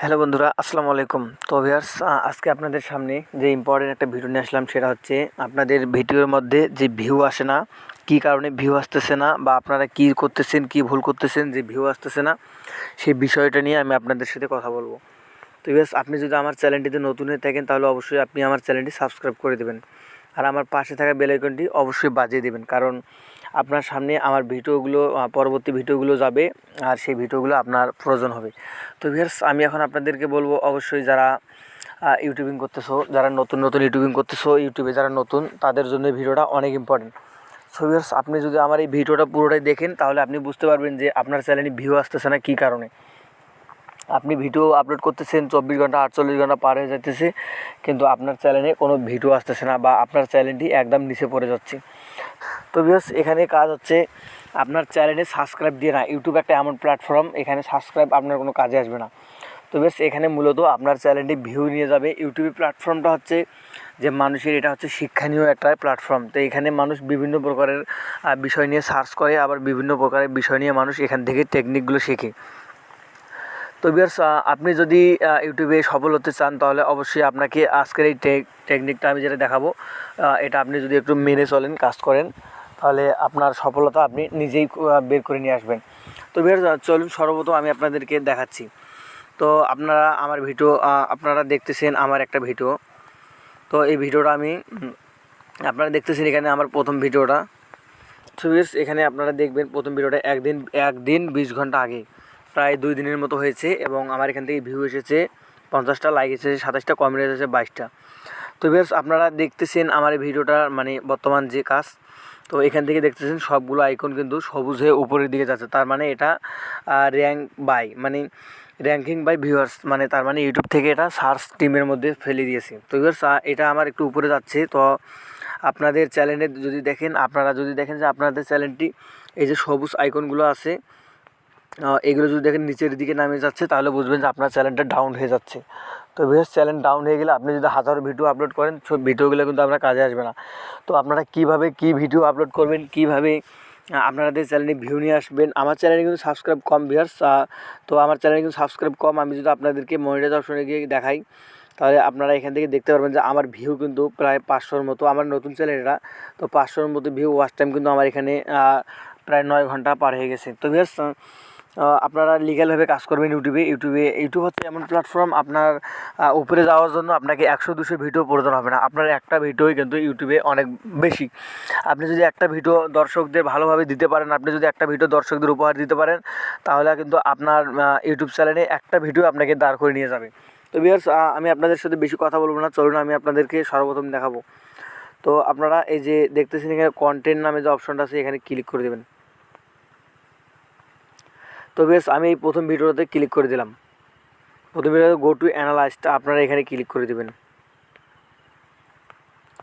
Hello বন্ধুরা, আসসালামু আলাইকুম। তো ভিউয়ার্স, আজকে আপনাদের সামনে যে ইম্পর্টেন্ট একটা ভিডিও নিয়ে আসলাম, সেটা হচ্ছে আপনাদের ভিডিওর মধ্যে যে ভিউ আসে না, কী কারণে ভিউ আসতেছে না, বা আপনারা কী করতেছেন, কী ভুল করতেছেন যে ভিউ আসতেছে না, সেই বিষয়টা নিয়ে আমি আপনাদের সাথে কথা বলবো। তো ভিউয়ার্স, আপনি যদি আমার চ্যানেলটিতে নতুন হয়ে থাকেন তাহলে অবশ্যই আপনি আমার চ্যানেলটি সাবস্ক্রাইব করে দেবেন, আর আমার পাশে থাকা বেল আইকনটি অবশ্যই বাজিয়ে দেবেন, কারণ আপনার সামনে আমার ভিডিওগুলো পরবর্তী ভিডিওগুলো যাবে, আর সেই ভিডিওগুলো আপনার প্রয়োজন হবে। তো ভিউয়ার্স, আমি এখন আপনাদেরকে বলবো, অবশ্যই যারা ইউটিউবিং করতেছো, যারা নতুন ইউটিউবিং করতেছো, ইউটিউবে যারা নতুন, তাদের জন্য ভিডিওটা অনেক ইম্পর্টেন্ট। সো ভিউয়ার্স, আপনি যদি আমার এই ভিডিওটা পুরোটাই দেখেন তাহলে আপনি বুঝতে পারবেন যে আপনার চ্যানেলে ভিউ আসতেছে না কী কারণে। আপনি ভিডিও আপলোড করতেছেন, 24 ঘন্টা 48 ঘন্টা পার হয়ে যাইতেছে, কিন্তু আপনার চ্যানেলে কোনো ভিডিও আসতেছে না, বা আপনার চ্যানেলটি একদম নিচে পড়ে যাচ্ছে। তো ভিউয়ার্স, এখানে কাজ হচ্ছে আপনার চ্যানেলে সাবস্ক্রাইব দিয়ে না। ইউটিউব একটা এমন প্ল্যাটফর্ম, এখানে সাবস্ক্রাইব আপনার কোনো কাজে আসবে না। তো ভিউয়ার্স, এখানে মূলত আপনার চ্যানেলটি ভিউ নিয়ে যাবে। ইউটিউব প্ল্যাটফর্মটা হচ্ছে যে মানুষের, এটা হচ্ছে শিক্ষণীয় একটা প্ল্যাটফর্ম। তো এখানে মানুষ বিভিন্ন প্রকারের বিষয় নিয়ে সার্চ করে, আবার বিভিন্ন প্রকারের বিষয় নিয়ে মানুষ এখান থেকে টেকনিকগুলো শেখে। তো ভিউয়ার্স, আপনি যদি ইউটিউবে সফল হতে চান তাহলে অবশ্যই আপনাকে আজকের এই টেকনিকটা আমি যেটা দেখাবো, এটা আপনি যদি একটু মেনে চলেন, কাজ করেন, তাহলে আপনার সফলতা আপনি নিজেই বের করে নিয়ে আসবেন। তো ভিউয়ার্স, চলুন সর্বপ্রথম আমি আপনাদেরকে দেখাচ্ছি। তো আপনারা আমার ভিডিও, আপনারা দেখতেছেন আমার একটা ভিডিও। তো এই ভিডিওটা আমি আপনারা দেখতেছেন, এখানে আমার প্রথম ভিডিওটা। তো ভিউয়ার্স, এখানে আপনারা দেখবেন প্রথম ভিডিওটা একদিন 20 ঘন্টা আগে, প্রায় 2 দিনের মতো হয়েছে, এবং আমার এখান থেকে ভিউ এসেছে 50টা, লাইক এসেছে 27টা, কমেন্ট এসেছে 22টা। তো ভিউয়ার্স, আপনারা দেখতেছেন আমার এই ভিডিওটা, মানে বর্তমান যে কাজ। তো এখান থেকে দেখতেছেন সবগুলো আইকন কিন্তু সবুজ হয়ে উপরের দিকে যাচ্ছে, তার মানে এটা র্যাঙ্কিং বাই ভিউয়ার্স, মানে তার মানে ইউটিউব থেকে এটা সার্চ টিমের মধ্যে ফেলে দিয়েছে। তো ভিউয়ার্স, এটা আমার একটু উপরে যাচ্ছে। তো আপনাদের চ্যানেলে যদি দেখেন, আপনারা যদি দেখেন যে আপনাদের চ্যানেলটি, এই যে সবুজ আইকনগুলো আছে, এগুলো যদি দেখেন নিচের দিকে নামে যাচ্ছে, তাহলে বুঝবেন যে আপনার চ্যানেলটা ডাউন হয়ে যাচ্ছে। তো ভিউয়ার্স, চ্যানেল ডাউন হয়ে গেলে আপনি যদি হাজারো ভিডিও আপলোড করেন, সব ভিডিওগুলো কিন্তু আপনার কাজে আসবে না। তো আপনারা কীভাবে কী ভিডিও আপলোড করবেন, কীভাবে আপনাদের চ্যানেলে ভিউ নিয়ে আসবেন। আমার চ্যানেলে কিন্তু সাবস্ক্রাইব কম ভিউয়ার্স, তো আমার চ্যানেলে কিন্তু সাবস্ক্রাইব কম। আমি যদি আপনাদেরকে মনিটাইজ অপশনে গিয়ে দেখাই, তাহলে আপনারা এখান থেকে দেখতে পারবেন যে আমার ভিউ কিন্তু প্রায় 500-র মতো, আমার নতুন চ্যানেল এটা। তো 500-র মতো ভিউ, ওয়াচ টাইম কিন্তু আমার এখানে প্রায় 9 ঘন্টা পার হয়ে গেছে। তো ভিউয়ার্স, আপনারা লিগ্যালভাবে কাজ করবেন ইউটিউব হচ্ছে এমন প্ল্যাটফর্ম, আপনার উপরে যাওয়ার জন্য আপনাকে 100-200 ভিডিও প্রয়োজন হবে না। আপনার একটা ভিডিওই কিন্তু ইউটিউবে অনেক বেশি। আপনি যদি একটা ভিডিও দর্শকদের ভালোভাবে দিতে পারেন, আপনি যদি একটা ভিডিও দর্শকদের উপহার দিতে পারেন, তাহলে কিন্তু আপনার ইউটিউব চ্যানেলে একটা ভিডিও আপনাকে দাঁড় করে নিয়ে যাবে। তো ভিউয়ার্স, আমি আপনাদের সাথে বেশি কথা বলবো না, চলুন আমি আপনাদেরকে সর্বপ্রথম দেখাবো। তো আপনারা এই যে দেখতেছেন, এখানে কন্টেন্ট নামে যে অপশনটা আছে, এখানে ক্লিক করে দেবেন। তো ভিউয়ার্স, আমি এই প্রথম ভিডিওতে ক্লিক করে দিলাম। প্রথম ভিডিওতে গো টু অ্যানালাইজটা আপনারা এখানে ক্লিক করে দেবেন।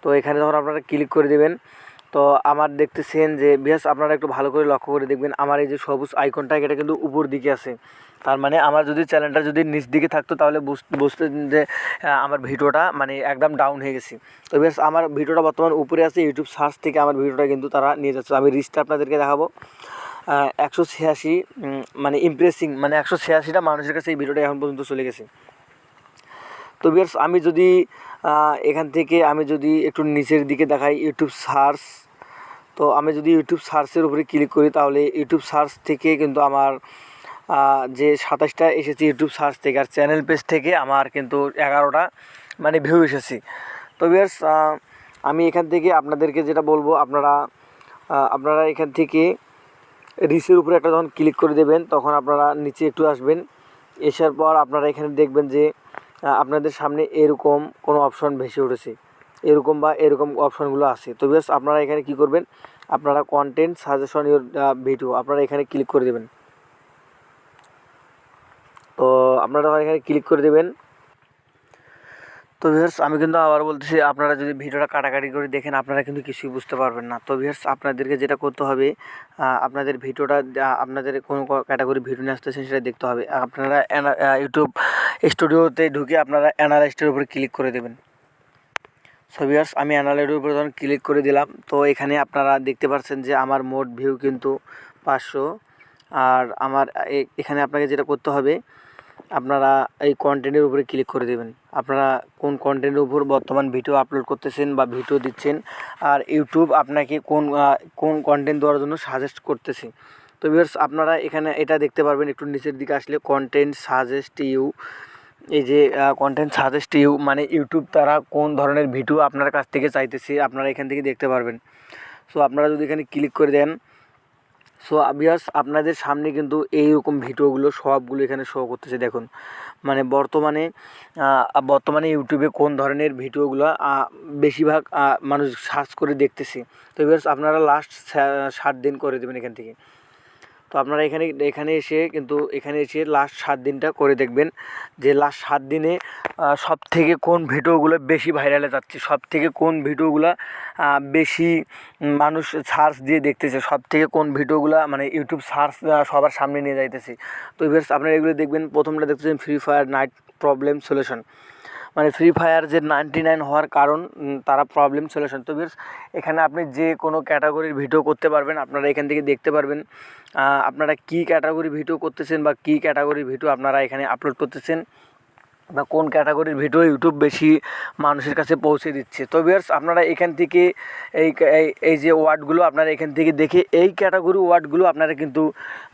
তো এখানে যখন আপনারা ক্লিক করে দেবেন, তো আমার দেখতেছেন যে ভিউয়ার্স, আপনারা একটু ভালো করে লক্ষ্য করে দেখবেন, আমার এই যে সবুজ আইকনটা, এটা কিন্তু উপর দিকে আছে। তার মানে আমার যদি চ্যানেলটা যদি নিচ দিকে থাকতো, তাহলে বুঝতেন যে আমার ভিডিওটা মানে একদম ডাউন হয়ে গেছে। তো ভিউয়ার্স, আমার ভিডিওটা বর্তমান উপরে আছে, ইউটিউব সার্চ থেকে আমার ভিডিওটা কিন্তু তারা নিয়ে যাচ্ছে। আমি রিচটা আপনাদেরকে দেখাবো। 186, মানে ইমপ্রেসিং, মানে 186টা মানুষের কাছে এই ভিডিওটা এখন পর্যন্ত চলে গেছে। তো ভিউয়ার্স, আমি যদি এখান থেকে আমি যদি একটু নিচের দিকে দেখাই, ইউটিউব সার্চ, তো আমি যদি ইউটিউব সার্চের উপরে ক্লিক করি, তাহলে ইউটিউব সার্চ থেকে কিন্তু আমার যে 27টা এসেছে ইউটিউব সার্চ থেকে, আর চ্যানেল পেজ থেকে আমার কিন্তু 11টা মানে ভিউ এসেছে। তো ভিউয়ার্স, আমি এখান থেকে আপনাদেরকে যেটা বলবো, আপনারা এখান থেকে রিচের উপরে একটা যখন ক্লিক করে দেবেন, তখন আপনারা নিচে একটু আসবেন। আসার পর আপনারা এখানে দেখবেন যে আপনাদের সামনে এরকম কোনো অপশন ভেসে উঠেছে, এরকম অপশনগুলো আছে। তো ভিউয়ার্স, আপনারা এখানে কি করবেন, আপনারা কন্টেন্ট সাজেশন ইউর ভিডিও, আপনারা এখানে ক্লিক করে দেবেন। তো আপনারা এখানে ক্লিক করে দেবেন। তো ভিউয়ার্স, আমি কিন্তু আবার বলতেছি, আপনারা যদি ভিডিওটা কাটাকাটি করে দেখেন, আপনারা কিন্তু কিছুই বুঝতে পারবেন না। তো ভিউয়ার্স, আপনাদেরকে যেটা করতে হবে, আপনাদের ভিডিওটা, আপনাদের কোনো ক্যাটাগরি ভিডিও নিয়ে আসতেছেন সেটা দেখতে হবে। আপনারা ইউটিউব স্টুডিওতে ঢুকে আপনারা অ্যানালাইস্টের উপরে ক্লিক করে দেবেন। সো ভিউয়ার্স, আমি অ্যানালাইজের উপরে যখন ক্লিক করে দিলাম, তো এখানে আপনারা দেখতে পাচ্ছেন যে আমার মোট ভিউ কিন্তু 500। আর আমার এখানে আপনাকে যেটা করতে হবে, আপনারা এই কন্টেন্টের উপরে ক্লিক করে দেবেন। আপনারা কোন কন্টেন্টের উপর বর্তমান ভিডিও আপলোড করতেছেন বা ভিডিও দিচ্ছেন, আর ইউটিউব আপনাকে কোন কন্টেন্ট দেওয়ার জন্য সাজেস্ট করতেছে। তো ভিউয়ার্স আপনারা এখানে এটা দেখতে পারবেন, একটু নিচের দিকে আসলে কন্টেন্ট সাজেস্ট ইউ, এই যে কন্টেন্ট সাজেস্ট ইউ মানে ইউটিউব তারা কোন ধরনের ভিডিও আপনার কাছ থেকে চাইতেছে আপনারা এখান থেকে দেখতে পারবেন। সো আপনারা যদি এখানে ক্লিক করে দেন, সো ভিউয়ার্স আপনাদের সামনে কিন্তু এইরকম ভিডিওগুলো সবগুলো এখানে শো করতেছে। দেখুন মানে বর্তমানে ইউটিউবে কোন ধরনের ভিডিওগুলো বেশিরভাগ মানুষ সার্চ করে দেখতেছে। তো ভিউয়ার্স আপনারা লাস্ট 7 দিন করে দেবেন এখান থেকে। তো আপনারা এখানে এসে লাস্ট 7 দিনটা করে দেখবেন যে লাস্ট 7 দিনে সবথেকে কোন ভিডিওগুলো বেশি ভাইরালে যাচ্ছে, সবথেকে কোন ভিডিওগুলো বেশি মানুষ সার্চ দিয়ে দেখতেছে, সবথেকে কোন ভিডিওগুলো মানে ইউটিউব সার্চ সবার সামনে নিয়ে যাইতেছে। তো ভিউয়ার্স আপনারা এগুলো দেখবেন। প্রথমটা দেখতেছেন free fire night problem solution, মানে ফ্রি ফায়ার যে 99 হওয়ার কারণ তারা প্রবলেম সলিউশন। তো ভিউয়ার্স এখানে আপনি যে কোনো ক্যাটাগরির ভিডিও করতে পারবেন, আপনারা এখান থেকে দেখতে পারবেন আপনারা কী ক্যাটাগরি ভিডিও করতেছেন বা কী ক্যাটাগরির ভিডিও আপনারা এখানে আপলোড করতেছেন বা কোন ক্যাটাগরির ভিডিও ইউটিউব বেশি মানুষের কাছে পৌঁছে দিচ্ছে। তো ভিউয়ার্স আপনারা এখান থেকে এই যে ওয়ার্ডগুলো আপনারা এখান থেকে দেখে এই ক্যাটাগরি ওয়ার্ডগুলো আপনারা কিন্তু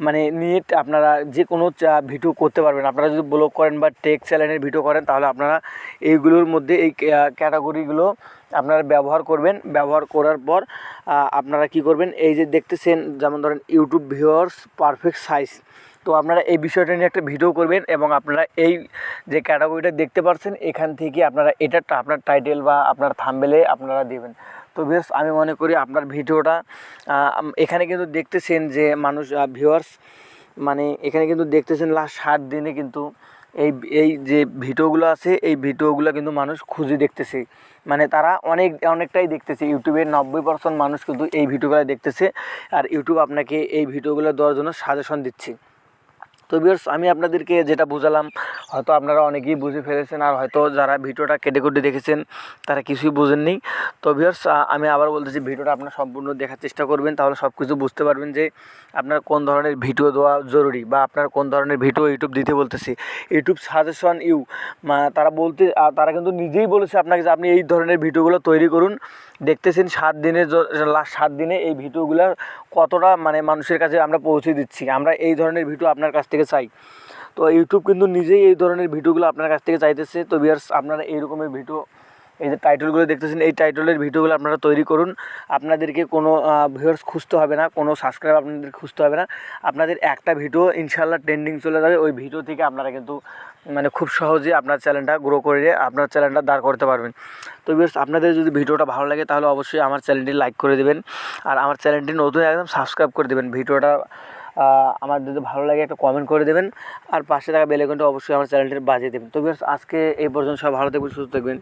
মানে নিয়ে আপনারা যে কোনো ভিডিও করতে পারবেন। আপনারা যদি ব্লগ করেন বা টেক চ্যানেলের ভিডিও করেন তাহলে আপনারা এইগুলোর মধ্যে এই ক্যাটাগরিগুলো আপনারা ব্যবহার করবেন। ব্যবহার করার পর আপনারা কি করবেন, এই যে দেখতেছেন যেমন ধরেন ইউটিউব ভিউয়ার্স পারফেক্ট সাইজ, তো আপনারা এই বিষয়টা নিয়ে একটা ভিডিও করবেন এবং আপনারা এই যে ক্যাটাগরিটা দেখতে পাচ্ছেন এখান থেকে আপনারা এটা আপনার টাইটেল বা আপনার থাম্বনেলে আপনারা দেবেন। তো বেশ আমি মনে করি আপনার ভিডিওটা এখানে কিন্তু দেখতেছেন যে মানুষ ভিউয়ার্স মানে এখানে কিন্তু দেখতেছেন লাস্ট 7 দিনে কিন্তু এই যে ভিডিওগুলো আছে এই ভিডিওগুলো কিন্তু মানুষ খুঁজে দেখতেছে, মানে তারা অনেকটাই দেখতেছে। ইউটিউবের 90% মানুষ কিন্তু এই ভিডিওগুলো দেখতেছে আর ইউটিউব আপনাকে এই ভিডিওগুলো দেওয়ার জন্য সাজেশন দিচ্ছে। তো ভিউয়ার্স আমি আপনাদেরকে যেটা বোঝালাম হয়তো আপনারা অনেকেই বুঝে ফেলেছেন, আর হয়তো যারা ভিডিওটা কেটে কেটে দেখেছেন তারা কিছুই বোঝেননি। তো ভিউয়ার্স আমি আবার বলতেছি ভিডিওটা আপনারা সম্পূর্ণ দেখার চেষ্টা করবেন, তাহলে সব কিছু বুঝতে পারবেন যে আপনার কোন ধরনের ভিডিও দেওয়া জরুরি বা আপনার কোন ধরনের ভিডিও ইউটিউব দিতে বলতেছে। ইউটিউব সাজেশন তারা কিন্তু নিজেই বলেছে আপনাকে যে আপনি এই ধরনের ভিডিওগুলো তৈরি করুন। দেখতেছেন লাস্ট 7 দিনে এই ভিডিওগুলো কতটা মানে মানুষের কাছে আমরা পৌঁছে দিচ্ছি, আমরা এই ধরনের ভিডিও আপনার কাছ থেকে চাই। তো ইউটিউব কিন্তু নিজেই এই ধরনের ভিডিওগুলো আপনার কাছ থেকে চাইতেছে। তো ভিউয়ার্স আপনারা এই রকমের ভিডিও, এই যে টাইটেলগুলো দেখতেছেন এই টাইটেলের ভিডিওগুলো আপনারা তৈরি করুন। আপনাদেরকে কোনো ভিউয়ার্স খুঁজতে হবে না, কোনো সাবস্ক্রাইব আপনাদের খুঁজতে হবে না। আপনাদের একটা ভিডিও ইনশাআল্লাহ ট্রেন্ডিং চলে যাবে, ওই ভিডিও থেকে আপনারা কিন্তু মানে খুব সহজে আপনার চ্যানেলটা গ্রো করে আপনার চ্যানেলটা দাঁড় করতে পারবেন। তো ভিউয়ার্স আপনাদের যদি ভিডিওটা ভালো লাগে তাহলে অবশ্যই আমার চ্যানেলটি লাইক করে দেবেন, আর আমার চ্যানেলটি নতুন একদম সাবস্ক্রাইব করে দেবেন। ভিডিওটা আমার যদি ভালো লাগে একটা কমেন্ট করে দেবেন, আর পাশে থাকা বেল আইকনটা অবশ্যই আমার চ্যানেলটির বাজিয়ে দেবেন। তো ভিউয়ার্স আজকে এই পর্যন্ত সব ভালো থাকবেন, সুস্থ থাকবেন।